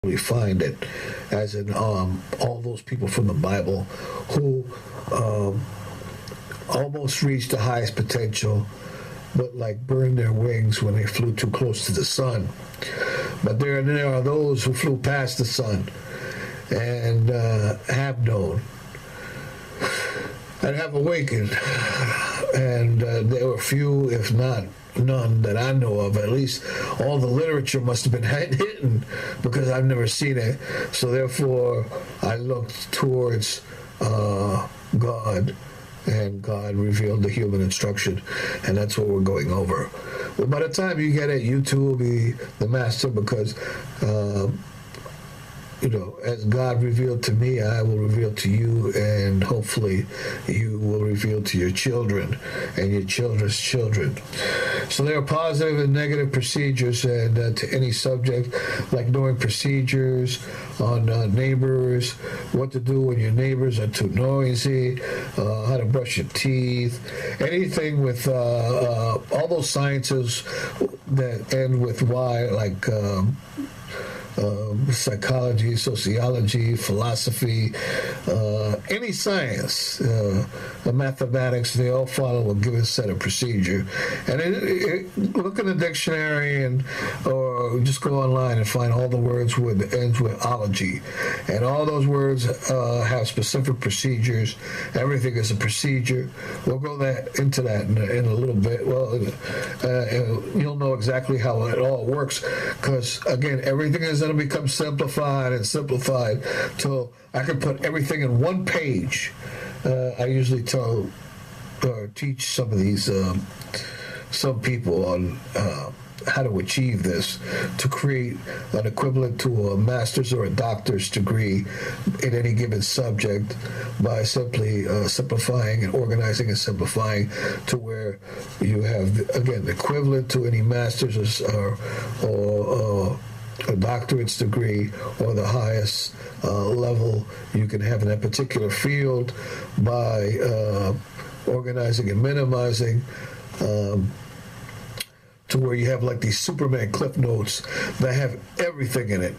we find it, as in all those people from the Bible who almost reached the highest potential, but like burned their wings when they flew too close to the sun. But there are those who flew past the sun and have known and have awakened. And there were few, if not none, that I know of. At least all the literature must have been hidden because I've never seen it. So therefore, I looked towards God, and God revealed the human instruction, and that's what we're going over. Well, by the time you get it, you too will be the master, because as God revealed to me, I will reveal to you, and hopefully you will reveal to your children and your children's children. So there are positive and negative procedures, and to any subject, like knowing procedures on neighbors, what to do when your neighbors are too noisy, how to brush your teeth, anything with all those sciences that end with Y, like psychology, sociology, philosophy, any science, mathematics, they all follow a given set of procedure. And look in the dictionary or just go online and find all the words with ends with ology. And all those words have specific procedures. Everything is a procedure. We'll go into that in a little bit. Well, you'll know exactly how it all works, because, again, everything is going to become simplified and simplified till I can put everything in one page. I usually teach some of these some people on how to achieve this, to create an equivalent to a master's or a doctor's degree in any given subject by simply simplifying and organizing and simplifying to where you have, again, the equivalent to any master's or a doctorate's degree, or the highest level you can have in that particular field by organizing and minimizing to where you have like these Superman cliff notes that have everything in it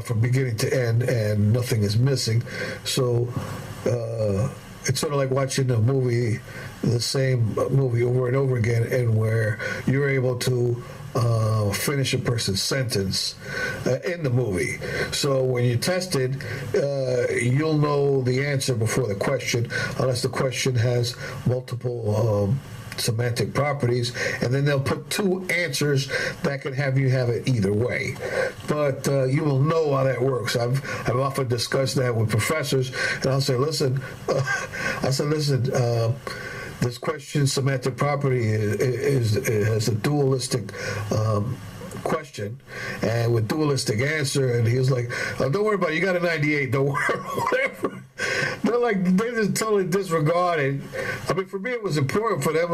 from beginning to end, and nothing is missing. So it's sort of like watching a movie, the same movie over and over again, and where you're able to finish a person's sentence in the movie. So when you're tested, you'll know the answer before the question, unless the question has multiple semantic properties, and then they'll put two answers that can have you have it either way. But you will know how that works. I've often discussed that with professors, and I'll say, listen, this question, semantic property, has a dualistic question, and with dualistic answer, and he was like, oh, don't worry about it, you got a 98, don't worry, whatever. They just totally disregarded. I mean, for me it was important, for them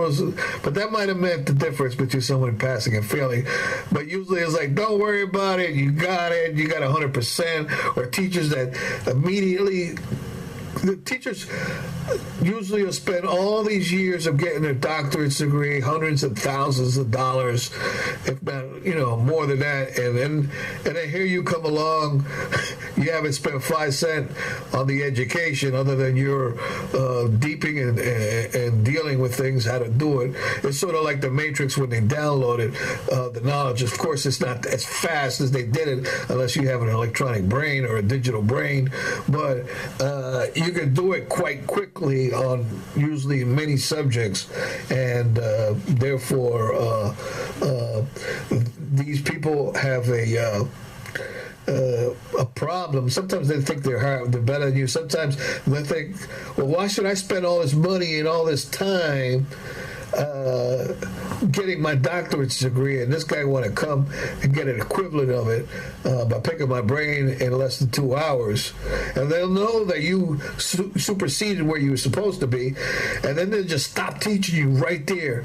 but that might have meant the difference between someone passing and failing. But usually it's like, don't worry about it, you got 100%, or teachers that immediately, the teachers usually will spend all these years of getting their doctorate's degree, hundreds of thousands of dollars, if not, more than that, and then here you come along, you haven't spent 5 cents on the education other than you're deeping and dealing with things, how to do it. It's sort of like the Matrix when they downloaded the knowledge. Of course, it's not as fast as they did it unless you have an electronic brain or a digital brain, but you can do it quite quickly on usually many subjects, and therefore these people have a problem. Sometimes they think they're better than you. Sometimes they think, well, why should I spend all this money and all this time getting my doctorate's degree, and this guy want to come and get an equivalent of it by picking my brain in less than 2 hours, and they'll know that you superseded where you were supposed to be, and then they'll just stop teaching you right there,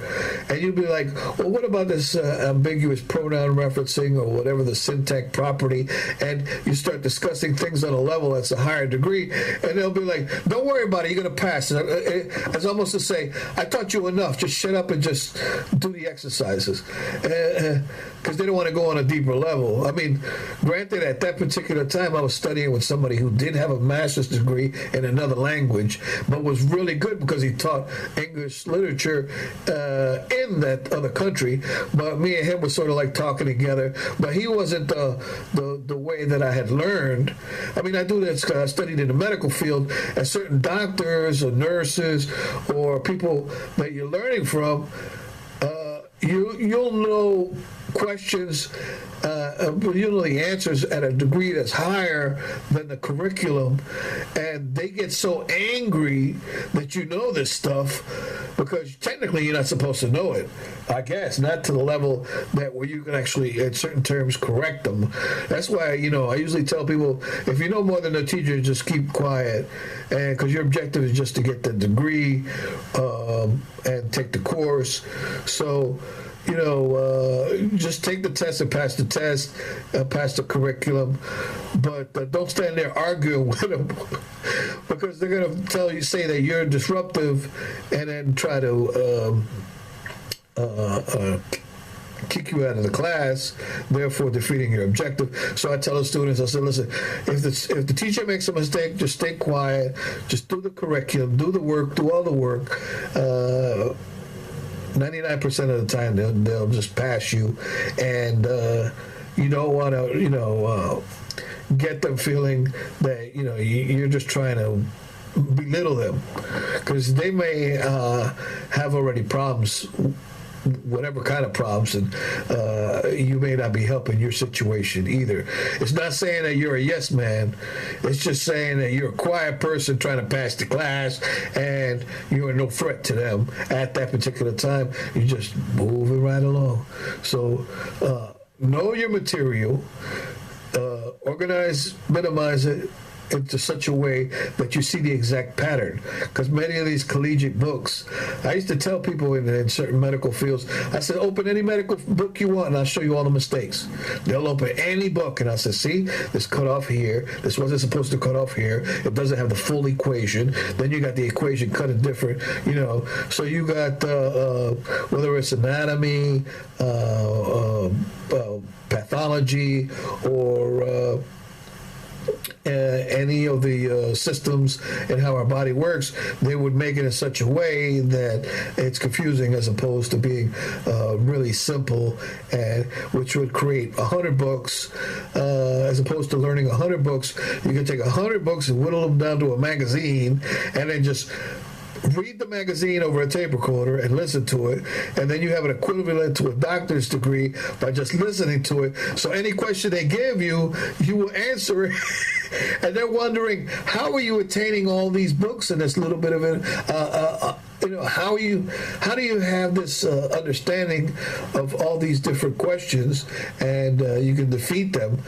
and you'll be like, well, what about this ambiguous pronoun referencing or whatever the syntax property, and you start discussing things on a level that's a higher degree, and they'll be like, don't worry about it, you're going to pass. It's almost to say, I taught you enough, just shut up and just do the exercises because they don't want to go on a deeper level. I mean, granted, at that particular time, I was studying with somebody who did have a master's degree in another language, but was really good because he taught English literature in that other country. But me and him were sort of like talking together. But he wasn't the way that I had learned. I mean, I do this because I studied in the medical field, and certain doctors or nurses or people that you're learning from, you'll know questions, you'll know the answers at a degree that's higher than the curriculum, and they get so angry that you know this stuff because technically you're not supposed to know it. I guess not to the level that where you can actually, in certain terms, correct them. That's why I usually tell people, if you know more than a teacher, just keep quiet, and because your objective is just to get the degree and take the course. So, just take the test and pass the test, pass the curriculum, but don't stand there arguing with them because they're going to say that you're disruptive and then try to kick you out of the class, therefore defeating your objective. So I tell the students, I said, listen, if the teacher makes a mistake, just stay quiet, just do the curriculum, do the work, do all the work. 99% of the time they'll just pass you, and you don't want to get them feeling that you're just trying to belittle them, because they may have already problems, whatever kind of problems, and you may not be helping your situation either. It's not saying that you're a yes man. It's just saying that you're a quiet person trying to pass the class, and you are no threat to them at that particular time. You're just moving right along. So know your material, organize, minimize it into such a way that you see the exact pattern. Because many of these collegiate books, I used to tell people in certain medical fields, I said, open any medical book you want and I'll show you all the mistakes. They'll open any book and I said, see, this cut off here, this wasn't supposed to cut off here, it doesn't have the full equation, then you got the equation cut it different, so you got whether it's anatomy, pathology, or any of the systems and how our body works, they would make it in such a way that it's confusing as opposed to being really simple, and which would create 100 books as opposed to learning 100 books. You can take 100 books and whittle them down to a magazine and then just read the magazine over a tape recorder and listen to it, and then you have an equivalent to a doctor's degree by just listening to it. So any question they give you, you will answer it. And they're wondering, how are you attaining all these books and this little bit of it? How do you have this understanding of all these different questions, and you can defeat them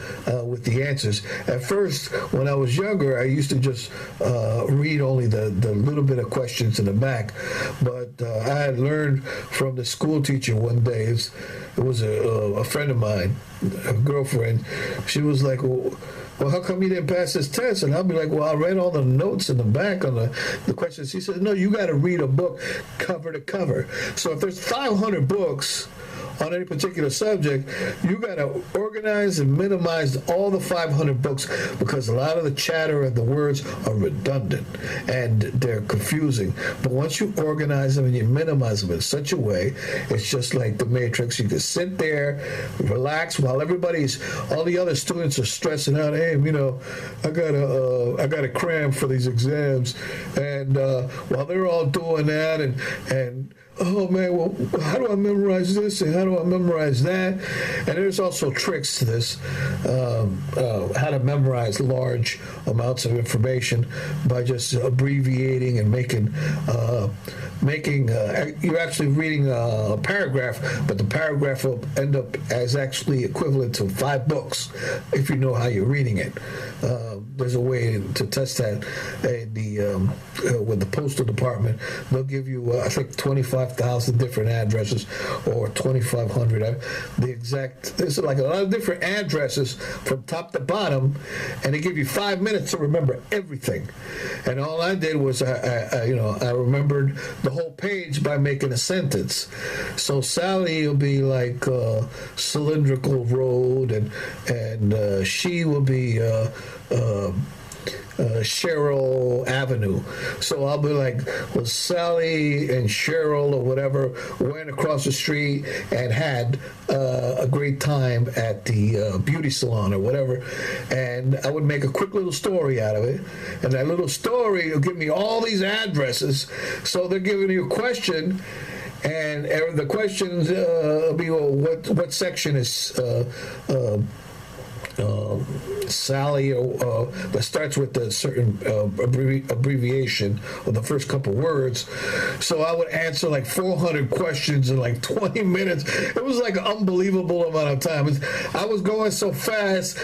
with the answers? At first, when I was younger, I used to just read only the little bit of questions in the back, but I had learned from the school teacher one day. It was a friend of mine, a girlfriend. She was like, well, how come you didn't pass this test? And I'll be like, well, I read all the notes in the back on the questions. He said, no, you got to read a book cover to cover. So if there's 500 books on any particular subject, you got to organize and minimize all the 500 books, because a lot of the chatter and the words are redundant and they're confusing. But once you organize them and you minimize them in such a way, it's just like the Matrix. You can sit there, relax, while all the other students are stressing out. Hey, I gotta cram for these exams, and while they're all doing that, and oh man, well, how do I memorize this and how do I memorize that? And there's also tricks to this, how to memorize large amounts of information by just abbreviating and making you're actually reading a paragraph, but the paragraph will end up as actually equivalent to 5 books if you know how you're reading it. There's a way to test that. With the postal department, they'll give you I think 25,000 different addresses, or 2,500. There's like a lot of different addresses from top to bottom, and they give you 5 minutes to remember everything. And all I did was I remembered the whole page by making a sentence. So Sally will be like cylindrical road, and she will be Cheryl Avenue. So I'll be like, well, Sally and Cheryl or whatever went across the street and had a great time at the beauty salon or whatever. And I would make a quick little story out of it. And that little story will give me all these addresses. So they're giving you a question. And the questions will be, well, what section is Sally, that starts with a certain abbreviation or the first couple words. So I would answer like 400 questions in like 20 minutes. It was like an unbelievable amount of time. I was going so fast.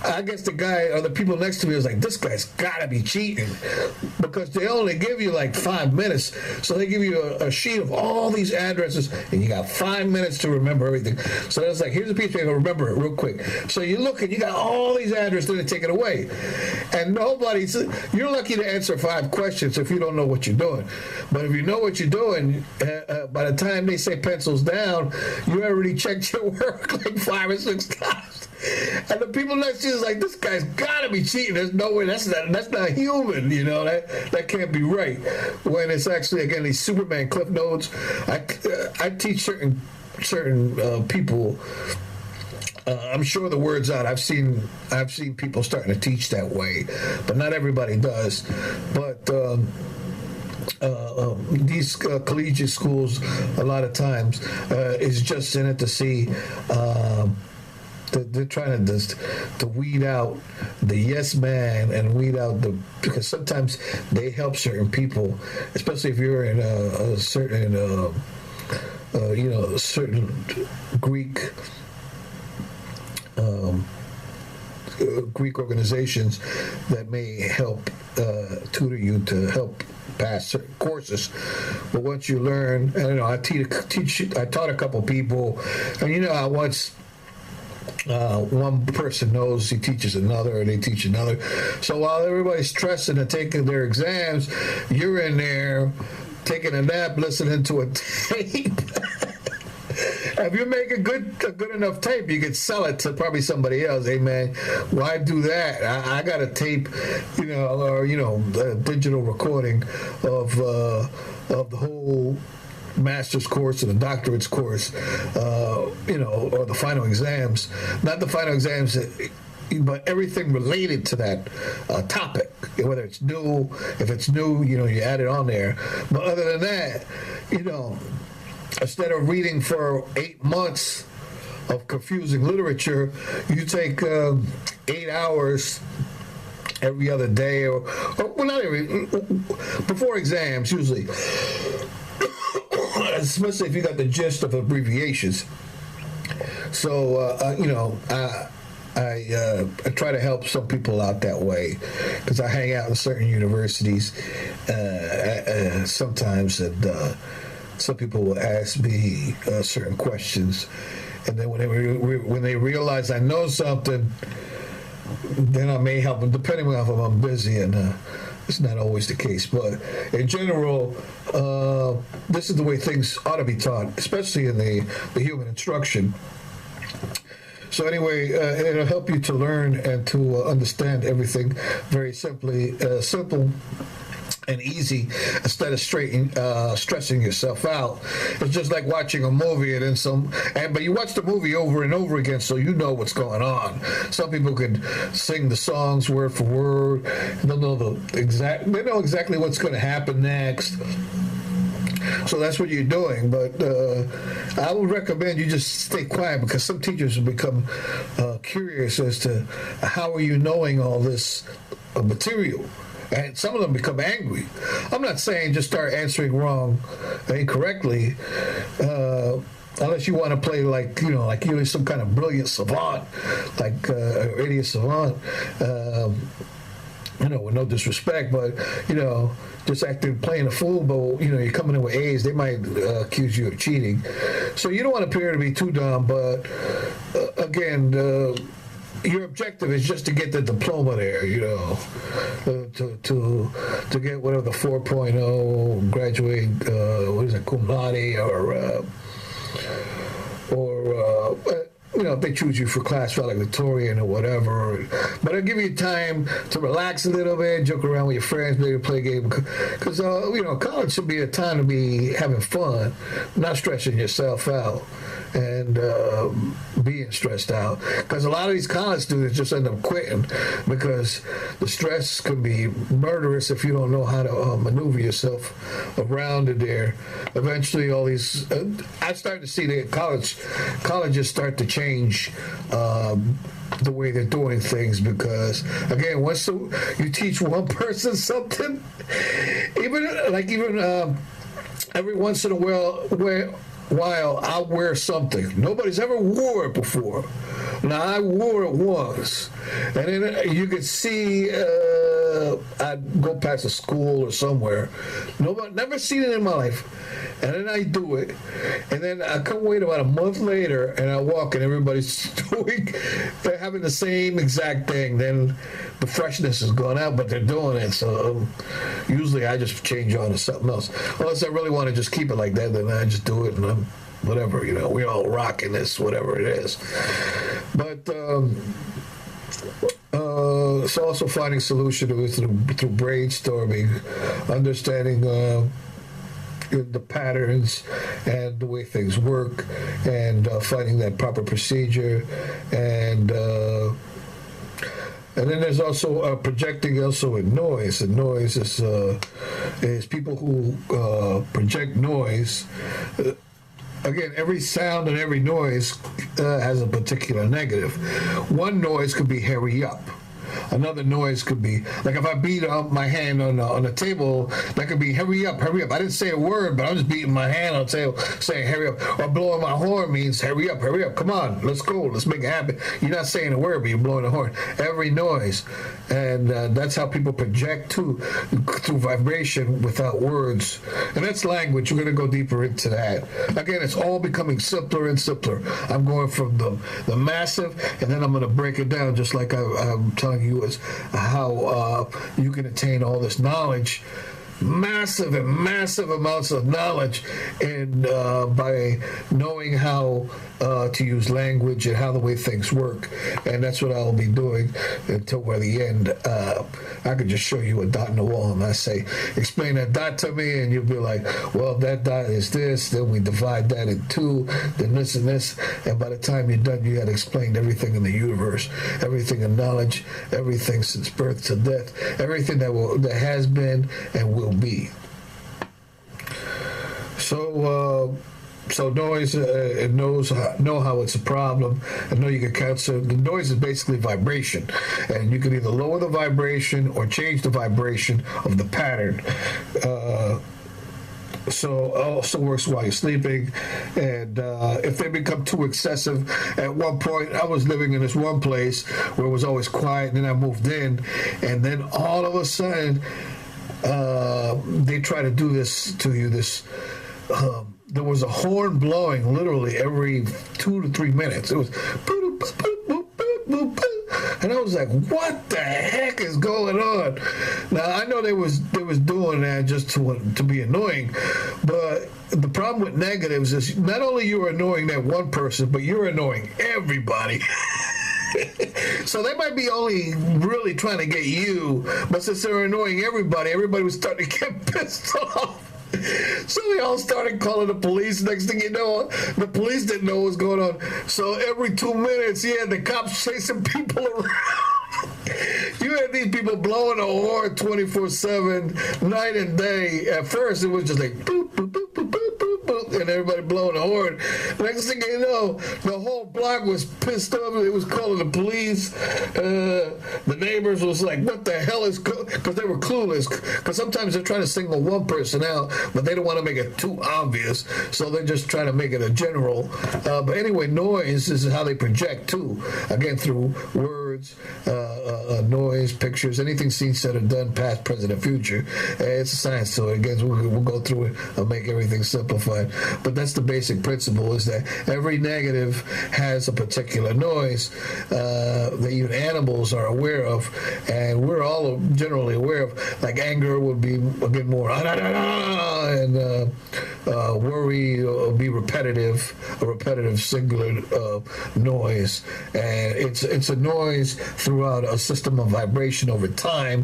I guess the guy or the people next to me was like, this guy's got to be cheating, because they only give you like 5 minutes. So they give you a sheet of all these addresses, and you got 5 minutes to remember everything. So it's like, here's a piece of paper, remember it real quick. So you look and you got all these addresses, then they take it away. And you're lucky to answer 5 questions if you don't know what you're doing. But if you know what you're doing, by the time they say pencils down, you already checked your work like 5 or 6 times. And the people next to you is like, this guy's got to be cheating. There's no way. That's not human. You know, that can't be right. When it's actually, again, these Superman cliff notes. I teach certain people. I'm sure the word's out. I've seen people starting to teach that way, but not everybody does. But these collegiate schools, a lot of times, is just in it to see. They're trying to weed out the yes man and weed out because sometimes they help certain people, especially if you're in a certain certain Greek organizations that may help tutor you to help pass certain courses. But once you learn, I taught a couple people, and I once. One person knows he teaches another, and they teach another. So while everybody's stressing and taking their exams, you're in there taking a nap, listening to a tape. If you make a good enough tape, you could sell it to probably somebody else. Hey man, why do that? I got a tape, or a digital recording of the whole master's course and the doctorate's course, or the final exams. Not the final exams, but everything related to that topic. Whether it's new, if it's new, you add it on there. But other than that, instead of reading for 8 months of confusing literature, you take 8 hours every other day, or not before exams usually. Especially if you got the gist of abbreviations. So, I try to help some people out that way, because I hang out in certain universities sometimes, and some people will ask me certain questions, and then when they realize I know something, then I may help them, depending on if I'm busy, and it's not always the case, but in general, this is the way things ought to be taught, especially in the human instruction. So anyway, it'll help you to learn and to understand everything very simple and easy, instead of stressing yourself out. It's just like watching a movie but you watch the movie over and over again, so you know what's going on. Some people could sing the songs word for word. They know exactly what's going to happen next. So that's what you're doing. But I would recommend you just stay quiet, because some teachers will become curious as to how are you knowing all this material. And some of them become angry. I'm not saying just start answering wrong, incorrectly, unless you want to play like you're some kind of brilliant savant, like idiot savant. With no disrespect, but just playing a fool. But you're coming in with A's, they might accuse you of cheating. So you don't want to appear to be too dumb. But again, your objective is just to get the diploma there, to get whatever the 4.0, graduate, what is it, cum laude, if they choose you for class valedictorian or whatever. But it'll give you time to relax a little bit, joke around with your friends, maybe play a game. Because, college should be a time to be having fun, not stressing yourself out and being stressed out. Because a lot of these college students just end up quitting because the stress can be murderous if you don't know how to maneuver yourself around it there. Eventually, all these... I started to see that colleges start to change the way they're doing things because, again, once you teach one person something, even every once in a while I'll wear something. Nobody's ever wore it before. Now, I wore it once. And then you could see I'd go past a school or somewhere. Never seen it in my life. And then I do it. And then I come wait about a month later and I walk and everybody's they're having the same exact thing. Then the freshness has gone out, but they're doing it. So usually I just change on to something else. Unless I really want to just keep it like that, then I just do it and I'm whatever, we all rocking this, whatever it is. But it's also finding solutions through brainstorming, understanding the patterns and the way things work, and finding that proper procedure, and then there's also projecting also in noise. And noise is people who project noise. Again, every sound and every noise has a particular negative. One noise could be hurry up. Another noise could be, like if I beat my hand on the table, that could be hurry up, hurry up. I didn't say a word, but I'm just beating my hand on the table saying hurry up. Or blowing my horn means hurry up, come on, let's go, let's make it happen. You're not saying a word, but you're blowing the horn. Every noise. And that's how people project too, through vibration without words. And that's language. We're going to go deeper into that. Again, it's all becoming simpler and simpler. I'm going from the massive, and then I'm going to break it down just like I'm telling you is how you can attain all this knowledge, massive amounts of knowledge, and by knowing how to use language and how the way things work. And that's what I'll be doing until by the end. I could just show you a dot in the wall and I say, explain that dot to me, and you'll be like, well, that dot is this, then we divide that in two, then this and this, and by the time you're done, you had explained everything in the universe, everything in knowledge, everything since birth to death, everything that has been and will be. So noise, it know how it's a problem, and know you can count. So the noise is basically vibration, and you can either lower the vibration or change the vibration of the pattern. So it also works while you're sleeping, and if they become too excessive, at one point I was living in this one place where it was always quiet, and then I moved in, and then all of a sudden they try to do this to you, there was a horn blowing literally every 2 to 3 minutes. It was boop, boop, boop, boop, boop, boop. And I was like, what the heck is going on? Now, I know they was doing that just to be annoying, but the problem with negatives is not only you're annoying that one person, but you're annoying everybody. So they might be only really trying to get you, but since they're annoying everybody was starting to get pissed off. So they all started calling the police. Next thing you know, the police didn't know what was going on. So every 2 minutes, you had the cops chasing people around. You had these people blowing a horn 24/7, night and day. At first, it was just like boop, boop, boop, boop, boop, boop, boop, and everybody blowing a horn. Next thing you know, the whole block was pissed off. It was calling the police. The neighbors was like, what the hell is, because they were clueless. Because sometimes they're trying to single one person out, but they don't want to make it too obvious. So they're just trying to make it a general. But anyway, noise is how they project too. Again, through words, words, noise, pictures, anything seen, said, or done, past, present, and future. It's a science to it. Again, we'll go through it and make everything simplified. But that's the basic principle, is that every negative has a particular noise that even animals are aware of, and we're all generally aware of. Like anger would be a bit more, and worry will be repetitive, a repetitive singular noise, and it's a noise throughout a system of vibration over time.